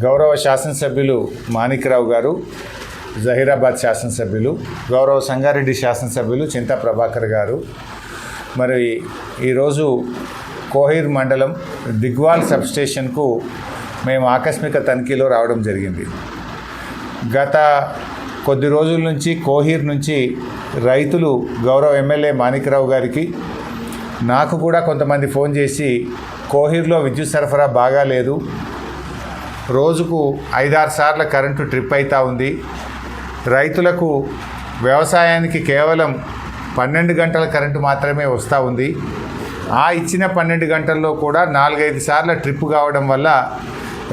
గౌరవ శాసనసభ్యులు మాణిక్రావు గారు, జహీరాబాద్ శాసనసభ్యులు, గౌరవ సంగారెడ్డి శాసనసభ్యులు చింతా ప్రభాకర్ గారు, మరి ఈరోజు కోహీర్ మండలం దిగ్వాల్ సబ్స్టేషన్కు మేము ఆకస్మిక తనిఖీలో రావడం జరిగింది. గత కొద్ది రోజుల నుంచి కోహీర్ నుంచి రైతులు గౌరవ ఎమ్మెల్యే మాణిక్రావు గారికి, నాకు కూడా కొంతమంది ఫోన్ చేసి కోహీర్లో విద్యుత్ సరఫరా బాగాలేదు, రోజుకు 5-6 సార్లు కరెంటు ట్రిప్ అవుతూ ఉంది, రైతులకు వ్యవసాయానికి కేవలం 12 గంటల కరెంటు మాత్రమే వస్తూ ఉంది, ఆ ఇచ్చిన 12 గంటల్లో కూడా 4-5 సార్ల ట్రిప్ కావడం వల్ల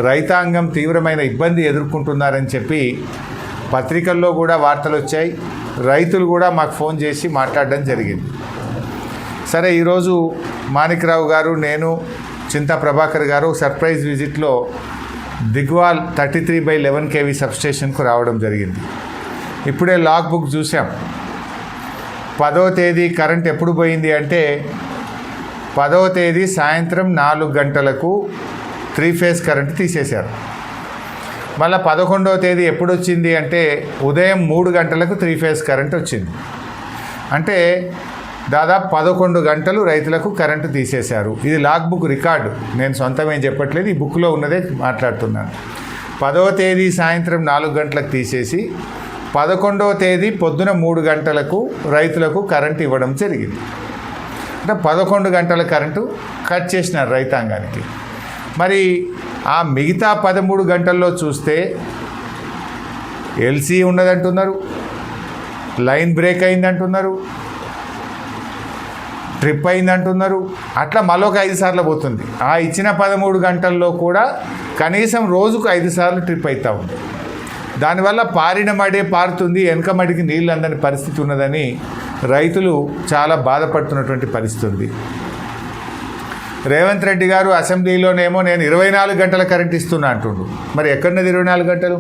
రైతాంగం తీవ్రమైన ఇబ్బంది ఎదుర్కొంటున్నారని చెప్పి పత్రికల్లో కూడా వార్తలు వచ్చాయి. రైతులు కూడా మాకు ఫోన్ చేసి మాట్లాడడం జరిగింది. సరే, ఈరోజు మాణిక్రావు గారు, నేను, చింతా ప్రభాకర్ గారు సర్ప్రైజ్ విజిట్లో దిగ్వాల్ 33/11 kV సబ్స్టేషన్కు రావడం జరిగింది. ఇప్పుడే లాగ్ బుక్ చూసాం. 10వ తేదీ కరెంట్ ఎప్పుడు పోయింది అంటే 10వ తేదీ సాయంత్రం 4 గంటలకు 3 ఫేజ్ కరెంటు తీసేశారు. మళ్ళీ 11వ తేదీ ఎప్పుడు వచ్చింది అంటే ఉదయం 3 గంటలకు 3 ఫేజ్ కరెంట్ వచ్చింది. అంటే దాదాపు 11 గంటలు రైతులకు కరెంటు తీసేశారు. ఇది లాగ్ బుక్ రికార్డు, నేను సొంతమేం చెప్పట్లేదు, ఈ బుక్లో ఉన్నదే మాట్లాడుతున్నాను. 10వ తేదీ సాయంత్రం 4 గంటలకు తీసేసి 11వ తేదీ పొద్దున 3 గంటలకు రైతులకు కరెంటు ఇవ్వడం జరిగింది. అంటే 11 గంటల కరెంటు కట్ చేసినారు రైతాంగానికి. మరి ఆ మిగతా 13 గంటల్లో చూస్తే ఎల్సీ ఉన్నదంటున్నారు, లైన్ బ్రేక్ అయిందంటున్నారు, ట్రిప్ అయిందంటున్నారు, అట్లా మరొక 5 సార్లు పోతుంది. ఆ ఇచ్చిన 13 గంటల్లో కూడా కనీసం రోజుకు 5 సార్లు ట్రిప్ అవుతూ ఉంది. దానివల్ల పారిన మడే పారుతుంది, వెనక మడికి నీళ్ళు అందని పరిస్థితి ఉన్నదని రైతులు చాలా బాధపడుతున్నటువంటి పరిస్థితి ఉంది. రేవంత్ రెడ్డి గారు అసెంబ్లీలోనేమో నేను 24 గంటల కరెంట్ ఇస్తున్నా అంటుండు. మరి ఎక్కడున్నది 24 గంటలు?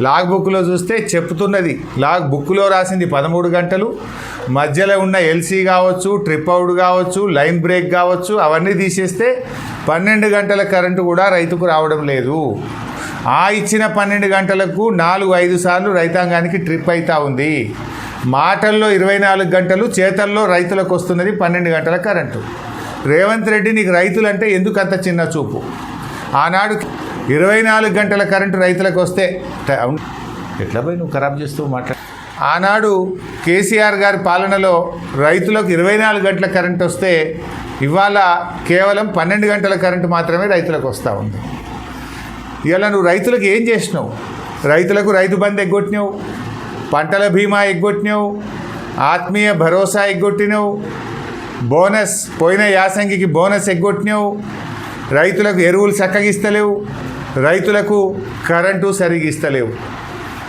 లాగ్ బుక్లో చూస్తే చెప్తున్నది, లాగ్ బుక్లో రాసింది 13 గంటలు, మధ్యలో ఉన్న ఎల్సీ కావచ్చు, ట్రిప్ అవుట్ కావచ్చు, లైన్ బ్రేక్ కావచ్చు, అవన్నీ తీసేస్తే 12 గంటల కరెంటు కూడా రైతుకు రావడం లేదు. ఆ ఇచ్చిన 12 గంటలకు 4-5 సార్లు రైతాంగానికి ట్రిప్ అవుతూ ఉంది. మాటల్లో 24 గంటలు, చేతల్లో రైతులకు వస్తున్నది 12 గంటల కరెంటు. రేవంత్ రెడ్డి, నీకు రైతులంటే ఎందుకు అంత చిన్న చూపు? ఆనాడు 24 గంటల కరెంటు రైతులకు వస్తే ఎట్లా పోయి నువ్వు ఖరాబ్ చేస్తూ మాట్లాడు. ఆనాడు కేసీఆర్ గారి పాలనలో రైతులకు 24 గంటల కరెంటు వస్తే ఇవాళ కేవలం 12 గంటల కరెంటు మాత్రమే రైతులకు వస్తూ ఉంది. ఇవాళ నువ్వు రైతులకు ఏం చేసినావు? రైతులకు రైతు బంధు ఎగ్గొట్టినావు, పంటల బీమా ఎగ్గొట్టినావు, ఆత్మీయ భరోసా ఎగ్గొట్టినావు, బోనస్ పోయిన యాసంగికి బోనస్ ఎగ్గొట్టినావు, రైతులకు ఎరువులు చక్కగిస్తలేవు, రైతులకు కరెంటు సరిగా ఇస్తలేవు.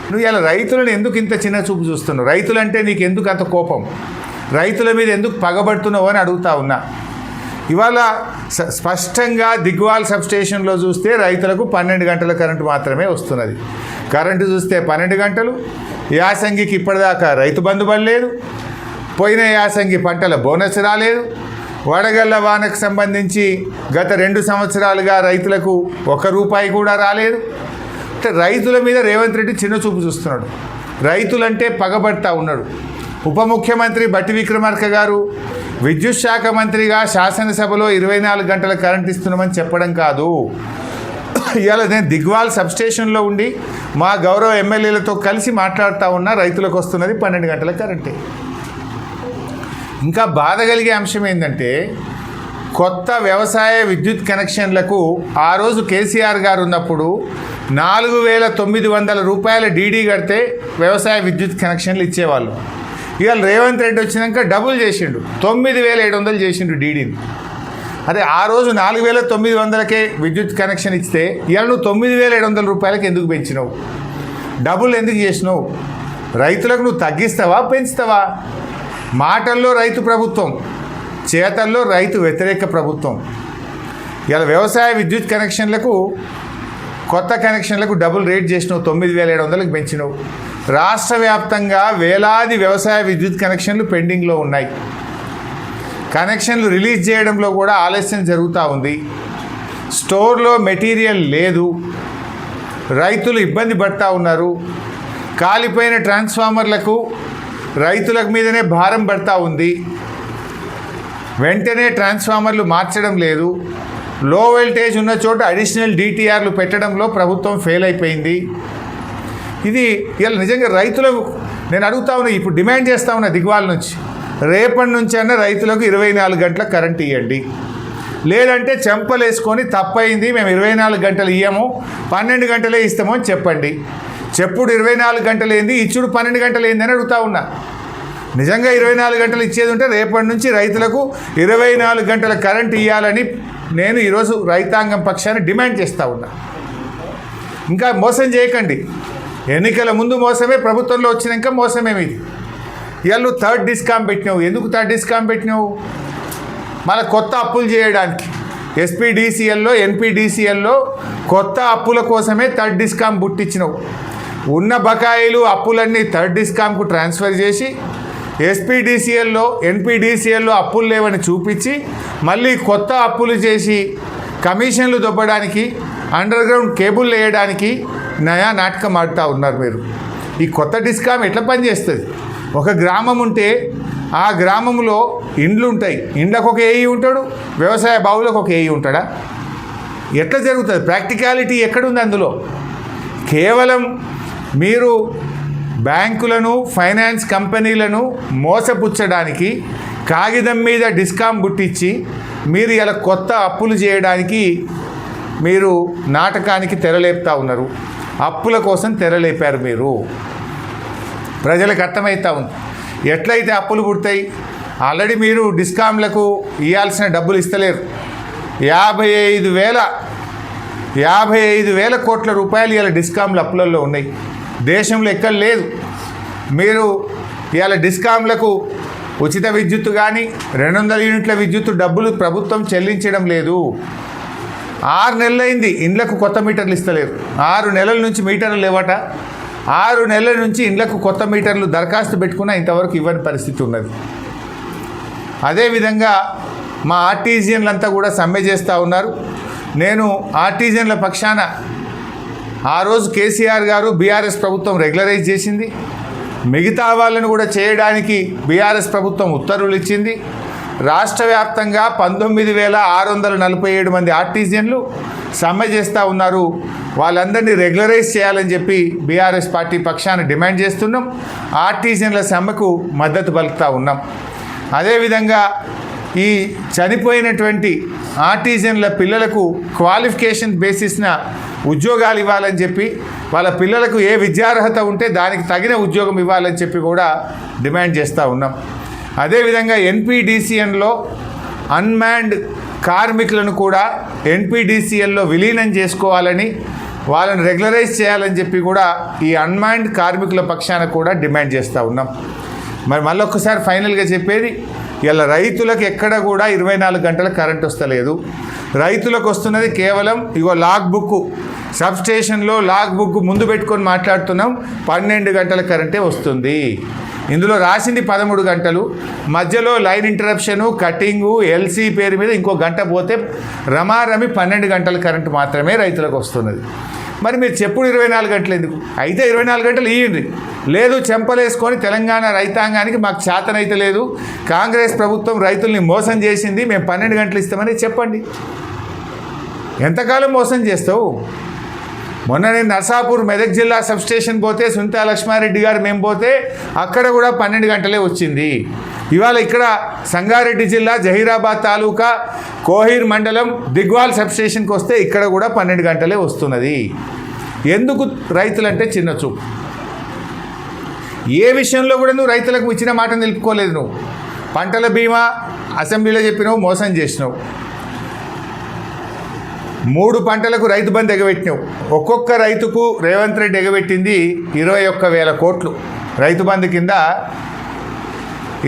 నువ్వు ఇలా రైతులను ఎందుకు ఇంత చిన్న చూపు చూస్తున్నావు? రైతులంటే నీకు ఎందుకు అంత కోపం? రైతుల మీద ఎందుకు పగబడుతున్నావు అని అడుగుతా ఉన్నా. ఇవాళ స్పష్టంగా దిగ్వాల్ సబ్స్టేషన్లో చూస్తే రైతులకు 12 గంటల కరెంటు మాత్రమే వస్తున్నది. కరెంటు చూస్తే 12 గంటలు. యాసంగికి ఇప్పటిదాకా రైతు బంధు పడలేదు, పోయిన యాసంగి పంటల బోనస్ రాలేదు, వడగళ్ల వానకు సంబంధించి గత 2 సంవత్సరాలుగా రైతులకు 1 రూపాయి కూడా రాలేదు. అంటే రైతుల మీద రేవంత్ రెడ్డి చిన్న చూపు చూస్తున్నాడు, రైతులంటే పగబడతా ఉన్నాడు. ఉప ముఖ్యమంత్రి బట్టి విక్రమార్క గారు విద్యుత్ శాఖ మంత్రిగా శాసనసభలో 24 గంటల కరెంట్ ఇస్తున్నామని చెప్పడం కాదు. ఇవాళ నేను దిగ్వాల్ సబ్స్టేషన్లో ఉండి మా గౌరవ ఎమ్మెల్యేలతో కలిసి మాట్లాడుతూ ఉన్నా, రైతులకు వస్తున్నది 12 గంటల కరెంటే. ఇంకా బాధ కలిగే అంశం ఏంటంటే కొత్త వ్యవసాయ విద్యుత్ కనెక్షన్లకు ఆ రోజు కేసీఆర్ గారు ఉన్నప్పుడు 4,900 రూపాయల డీడీ కడితే వ్యవసాయ విద్యుత్ కనెక్షన్లు ఇచ్చేవాళ్ళు. ఇవాళ రేవంత్ రెడ్డి వచ్చినాక డబుల్ చేసిండు, 9,700 చేసిండు డీడీని. అదే ఆ రోజు 4,900కే విద్యుత్ కనెక్షన్ ఇస్తే ఇవాళ నువ్వు 9,700 రూపాయలకి ఎందుకు పెంచినావు? డబుల్ ఎందుకు చేసినావు? రైతులకు నువ్వు తగ్గిస్తావా, పెంచుతావా? మాటల్లో రైతు ప్రభుత్వం, చేతల్లో రైతు వ్యతిరేక ప్రభుత్వం. ఇలా వ్యవసాయ విద్యుత్ కనెక్షన్లకు, కొత్త కనెక్షన్లకు డబుల్ రేట్ చేసినావు, 9,700కి పెంచినావు. రాష్ట్ర వ్యాప్తంగా వేలాది వ్యవసాయ విద్యుత్ కనెక్షన్లు పెండింగ్లో ఉన్నాయి. కనెక్షన్లు రిలీజ్ చేయడంలో కూడా ఆలస్యం జరుగుతూ ఉంది. స్టోర్లో మెటీరియల్ లేదు, రైతులు ఇబ్బంది పడుతూ ఉన్నారు, కాలిపోయిన ట్రాన్స్ఫార్మర్లకు రైతుల మీదనే భారం పడుతూ ఉంది, వెంటనే ట్రాన్స్ఫార్మర్లు మార్చడం లేదు, లో వోల్టేజ్ ఉన్న చోట అడిషనల్ డిటిఆర్లు పెట్టడంలో ప్రభుత్వం ఫెయిల్ అయిపోయింది. ఇది ఇలా నిజంగా రైతులు నేను అడుగుతా ఉన్నా, ఇప్పుడు డిమాండ్ చేస్తూ ఉన్నా దిగువాల నుంచి, రేపటి నుంచి అన్న రైతులకు 24 గంటల కరెంట్ ఇవ్వండి, లేదంటే చెంపలేసుకొని తప్పైంది మేము 24 గంటలు ఇయ్యము 12 గంటలే ఇస్తాము అని చెప్పండి. చెప్పుడు 24 గంటలు ఏంది, ఇచ్చుడు 12 గంటలు ఏంది అని అడుగుతా ఉన్నా. నిజంగా 24 గంటలు ఇచ్చేది ఉంటే రేపటి నుంచి రైతులకు 24 గంటల కరెంట్ ఇవ్వాలని నేను ఈరోజు రైతాంగం పక్షాన్ని డిమాండ్ చేస్తూ ఉన్నా. ఇంకా మోసం చేయకండి, ఎన్నికల ముందు మోసమే, ప్రభుత్వంలో వచ్చినాక మోసమేమి. ఇది ఇవాళ నువ్వు థర్డ్ డిస్కామ్ పెట్టినావు. ఎందుకు థర్డ్ డిస్కామ్ పెట్టినావు? మళ్ళీ కొత్త అప్పులు చేయడానికి. ఎస్పీడీసీఎల్లో ఎన్పీడీసీఎల్లో కొత్త అప్పుల కోసమే థర్డ్ డిస్కామ్ బుట్టించినావు. ఉన్న బకాయిలు అప్పులన్నీ థర్డ్ డిస్కామ్కు ట్రాన్స్ఫర్ చేసి ఎస్పీడీసీఎల్లో ఎన్పీడీసీఎల్లో అప్పులు లేవని చూపించి మళ్ళీ కొత్త అప్పులు చేసి కమిషన్లు దొబ్బడానికి, అండర్ గ్రౌండ్ కేబుల్ వేయడానికి నయా నాటకం ఆడుతూ ఉన్నారు మీరు. ఈ కొత్త డిస్కామ్ ఎట్లా పనిచేస్తుంది? ఒక గ్రామం ఉంటే ఆ గ్రామంలో ఇండ్లు ఉంటాయి, ఇండ్లకు ఒక ఏఈ ఉంటాడు, వ్యవసాయ బావులకు ఒక ఏఈ ఉంటాడా? ఎట్లా జరుగుతుంది? ప్రాక్టికాలిటీ ఎక్కడుంది అందులో? కేవలం మీరు బ్యాంకులను, ఫైనాన్స్ కంపెనీలను మోసపుచ్చడానికి కాగితం మీద డిస్కామ్ బుట్టించి మీరు ఇలా కొత్త అప్పులు చేయడానికి మీరు నాటకానికి తెరలేపుతా ఉన్నారు. అప్పుల కోసం తెరలేపారు మీరు. ప్రజలకు అర్థమవుతా ఉంది ఎట్లయితే అప్పులు పుడతాయి. ఆల్రెడీ మీరు డిస్కామ్లకు ఇవ్వాల్సిన డబ్బులు ఇస్తలేరు. 55,000 కోట్ల రూపాయలు ఇవాళ డిస్కామ్ల అప్పులలో ఉన్నాయి. దేశంలో ఎక్కడ లేదు. మీరు ఇవాళ డిస్కామ్లకు ఉచిత విద్యుత్తు కానీ 200 యూనిట్ల విద్యుత్తు డబ్బులు ప్రభుత్వం చెల్లించడం లేదు. 6 నెలలైంది ఇండ్లకు కొత్త మీటర్లు ఇస్తలేరు. 6 నెలల నుంచి మీటర్లు లేవట. 6 నెలల నుంచి ఇండ్లకు కొత్త మీటర్లు దరఖాస్తు పెట్టుకున్నా ఇంతవరకు ఇవ్వని పరిస్థితి ఉన్నది. అదేవిధంగా మా ఆర్టీజియన్లంతా కూడా సమ్మె చేస్తూ ఉన్నారు. నేను ఆర్టీజియన్ల పక్షాన ఆ రోజు కేసీఆర్ గారు బీఆర్ఎస్ ప్రభుత్వం రెగ్యులరైజ్ చేసింది. మిగతా వాళ్ళను కూడా చేయడానికి బీఆర్ఎస్ ప్రభుత్వం ఉత్తర్వులు ఇచ్చింది. రాష్ట్ర వ్యాప్తంగా 19,647 మంది ఆర్టీజియన్లు సమ్మె చేస్తూ ఉన్నారు. వాళ్ళందరినీ రెగ్యులరైజ్ చేయాలని చెప్పి బీఆర్ఎస్ పార్టీ పక్షాన డిమాండ్ చేస్తున్నాం. ఆర్టీజియన్ల సమ్మెకు మద్దతు పలుకుతూ ఉన్నాం. అదేవిధంగా ఈ చనిపోయినటువంటి ఆర్టీజియన్ల పిల్లలకు క్వాలిఫికేషన్ బేసిస్న ఉద్యోగాలు ఇవ్వాలని చెప్పి, వాళ్ళ పిల్లలకు ఏ విద్యార్హత ఉంటే దానికి తగిన ఉద్యోగం ఇవ్వాలని చెప్పి కూడా డిమాండ్ చేస్తూ ఉన్నాం. అదేవిధంగా ఎన్పీడీసీఎల్లో అన్మ్యాన్డ్ కార్మికులను కూడా ఎన్పీడీసీఎల్లో విలీనం చేసుకోవాలని, వాళ్ళని రెగ్యులరైజ్ చేయాలని చెప్పి కూడా ఈ అన్మ్యాన్డ్ కార్మికుల పక్షాన కూడా డిమాండ్ చేస్తూ ఉన్నాం. మరి మళ్ళొక్కసారి ఫైనల్గా చెప్పేది, ఇలా రైతులకు ఎక్కడ కూడా 24 గంటల కరెంట్ వస్తలేదు. రైతులకు వస్తున్నది కేవలం ఇగో లాగ్ బుక్, సబ్స్టేషన్లో లాగ్ బుక్ ముందు పెట్టుకొని మాట్లాడుతున్నాం, 12 గంటల కరెంటే వస్తుంది. ఇందులో రాసింది 13 గంటలు. మధ్యలో లైన్ ఇంటరప్షను, కటింగు, ఎల్సీ పేరు మీద ఇంకో గంట పోతే రమారమి 12 గంటల కరెంటు మాత్రమే రైతులకు వస్తున్నది. మరి మీరు చెప్పుడు 24 గంటలు ఎందుకు? అయితే 24 గంటలు ఇవ్వండి. లేదు చెంపలేసుకొని తెలంగాణ రైతాంగానికి మాకు చేతనైతే లేదు, కాంగ్రెస్ ప్రభుత్వం రైతుల్ని మోసం చేసింది, మేము 12 గంటలు ఇస్తామని చెప్పండి. ఎంతకాలం మోసం చేస్తావు? మొన్న నేను నర్సాపూర్ మెదక్ జిల్లా సబ్స్టేషన్ పోతే, సునీతా లక్ష్మారెడ్డి గారు మేము పోతే అక్కడ కూడా 12 గంటలే వచ్చింది. ఇవాళ ఇక్కడ సంగారెడ్డి జిల్లా జహీరాబాద్ తాలూకా కోహీర్ మండలం దిగ్వాల్ సబ్స్టేషన్కి వస్తే ఇక్కడ కూడా 12 గంటలే వస్తున్నది. ఎందుకు రైతులంటే చిన్న చూపు? ఏ విషయంలో కూడా నువ్వు రైతులకు ఇచ్చిన మాట నిలుపుకోలేదు. నువ్వు పంటల బీమా అసెంబ్లీలో చెప్పినావు, మోసం చేసినావు. 3 పంటలకు రైతు బంధు ఎగబెట్టినావు. ఒక్కొక్క రైతుకు రేవంత్ రెడ్డి ఎగబెట్టింది 21,000 కోట్లు. రైతు బంధు కింద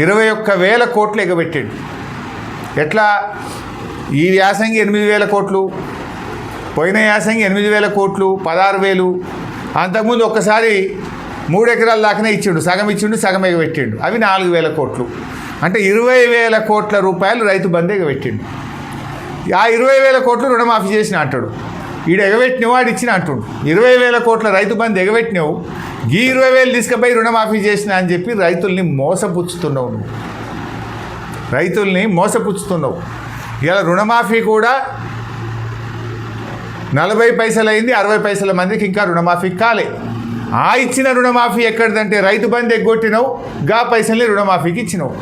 21,000 కోట్లు ఎగబెట్టిండు. ఎట్లా? ఈ యాసంగి 8,000 కోట్లు, పోయిన యాసంగి 8,000 కోట్లు, 16,000. అంతకుముందు ఒక్కసారి 3 ఎకరాల దాకానే ఇచ్చిండు, సగం ఇచ్చిండు, సగం ఎగబెట్టిండు. అవి 4,000 కోట్లు. అంటే 20,000 కోట్ల రూపాయలు రైతు బంధు ఎగబెట్టిండు. ఆ 20,000 కోట్లు రుణమాఫీ చేసిన అంటాడు. ఈడు ఎగబెట్టినవు వాడు ఇచ్చిన అంటుండు. 20,000 కోట్ల రైతు బంధు ఎగబెట్టినవు, ఈ 20,000 తీసుకుపోయి రుణమాఫీ చేసిన అని చెప్పి రైతుల్ని మోసపుచ్చుతున్నావు. నువ్వు రైతుల్ని మోసపుచ్చుతున్నావు. ఇలా రుణమాఫీ కూడా 40 పైసలు అయింది, 60 పైసల మందికి ఇంకా రుణమాఫీ కాలే. ఆ ఇచ్చిన రుణమాఫీ ఎక్కడిదంటే రైతు బంధు ఎగ్గొట్టినావు, గా పైసల్ని రుణమాఫీకి ఇచ్చినావు.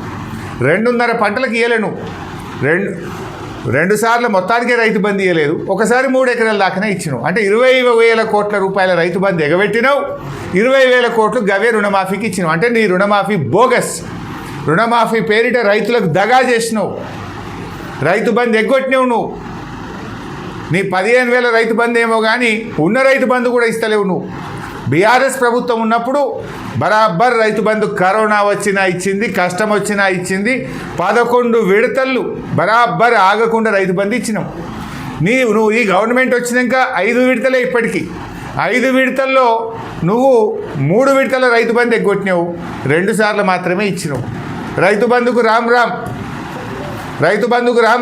2.5 పంటలకు ఇవ్వలేను, 2 సార్లు మొత్తానికే రైతు బంధు ఇవ్వలేదు, ఒకసారి 3 ఎకరాల దాకానే ఇచ్చినావు. అంటే 20,000 కోట్ల రూపాయల రైతు బంధు ఎగబెట్టినావు, 20,000 కోట్లు గవే రుణమాఫీకి ఇచ్చినావు. అంటే నీ రుణమాఫీ బోగస్. రుణమాఫీ పేరిట రైతులకు దగా చేసినావు, రైతు బంధు ఎగ్గొట్టినావు. నువ్వు నీ 15,000 రైతు బంధు ఏమో కానీ ఉన్న రైతు బంధు కూడా ఇస్తలేవు. నువ్వు బీఆర్ఎస్ ప్రభుత్వం ఉన్నప్పుడు బరాబర్ రైతు బంధు కరోనా వచ్చినా ఇచ్చింది, కష్టం వచ్చినా ఇచ్చింది. 11 విడతలు బరాబర్ ఆగకుండా రైతు బంధు ఇచ్చినావు. నువ్వు ఈ గవర్నమెంట్ వచ్చినాక 5 విడతలే ఇప్పటికీ. 5 విడతల్లో నువ్వు 3 విడతల రైతు బంధు ఎగ్గొట్టినావు, 2 సార్లు మాత్రమే ఇచ్చినావు. రైతు బంధుకు రామ్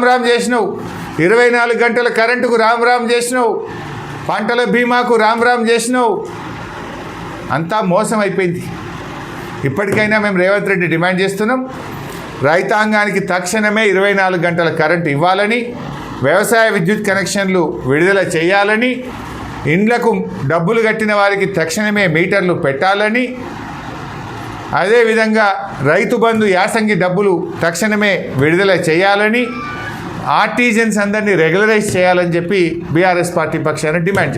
రామ్ చేసినావు, 24 గంటల కరెంటుకు రామ్ చేసినావు, పంటల బీమాకు రామ్ చేసినావు. అంతా మోసం అయిపోయింది. ఇప్పటికైనా మేము రేవంత్ రెడ్డి డిమాండ్ చేస్తున్నాం, రైతాంగానికి తక్షణమే 24 గంటల కరెంటు ఇవ్వాలని, వ్యవసాయ విద్యుత్ కనెక్షన్లు విడుదల చేయాలని, ఇండ్లకు డబ్బులు కట్టిన వారికి తక్షణమే మీటర్లు పెట్టాలని, అదేవిధంగా రైతు బంధు యాసంగి డబ్బులు తక్షణమే విడుదల చేయాలని, ఆర్టిజన్స్ అందరినీ రెగ్యులరైజ్ చేయాలని చెప్పి బీఆర్ఎస్ పార్టీ పక్షాన డిమాండ్